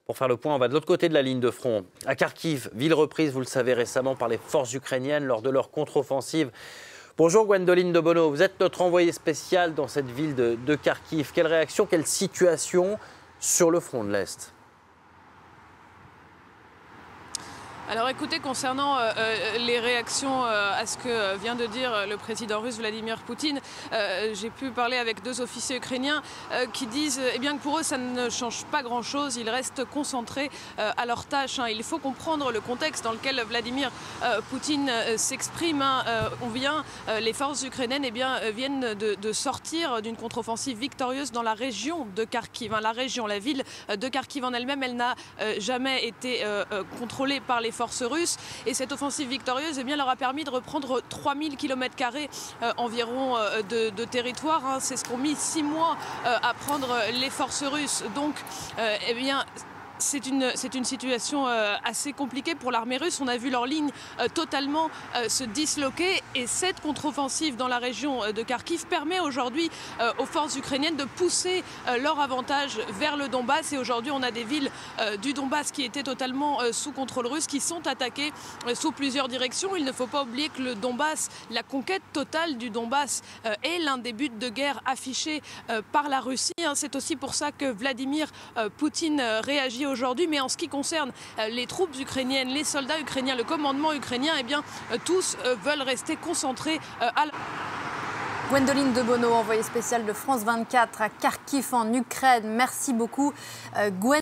Pour faire le point, on va de l'autre côté de la ligne de front. À Kharkiv, ville reprise, vous le savez, récemment par les forces ukrainiennes lors de leur contre-offensive. Bonjour Gwendoline de Bono, vous êtes notre envoyée spéciale dans cette ville de Kharkiv. Quelle réaction, quelle situation sur le front de l'Est ? Alors écoutez, concernant les réactions à ce que vient de dire le président russe Vladimir Poutine, j'ai pu parler avec 2 officiers ukrainiens qui disent eh bien, que pour eux ça ne change pas grand-chose, ils restent concentrés à leur tâche. Il faut comprendre le contexte dans lequel Vladimir Poutine s'exprime. Les forces ukrainiennes viennent de sortir d'une contre-offensive victorieuse dans la région de Kharkiv. La ville de Kharkiv en elle-même, elle n'a jamais été contrôlée par les forces russes, et cette offensive victorieuse leur a permis de reprendre 3000 km² environ de territoire. C'est ce qu'ont mis 6 mois à prendre les forces russes. Donc c'est une situation assez compliquée pour l'armée russe. On a vu leur ligne totalement se disloquer, et cette contre-offensive dans la région de Kharkiv permet aujourd'hui aux forces ukrainiennes de pousser leur avantage vers le Donbass. Et aujourd'hui, on a des villes du Donbass qui étaient totalement sous contrôle russe, qui sont attaquées sous plusieurs directions. Il ne faut pas oublier que le Donbass, la conquête totale du Donbass est l'un des buts de guerre affichés par la Russie. C'est aussi pour ça que Vladimir Poutine réagit aujourd'hui. Mais en ce qui concerne les troupes ukrainiennes, les soldats ukrainiens, le commandement ukrainien, tous veulent rester concentrés à la... Gwendoline de Bono, envoyée spéciale de France 24 à Kharkiv en Ukraine. Merci beaucoup, Gwen.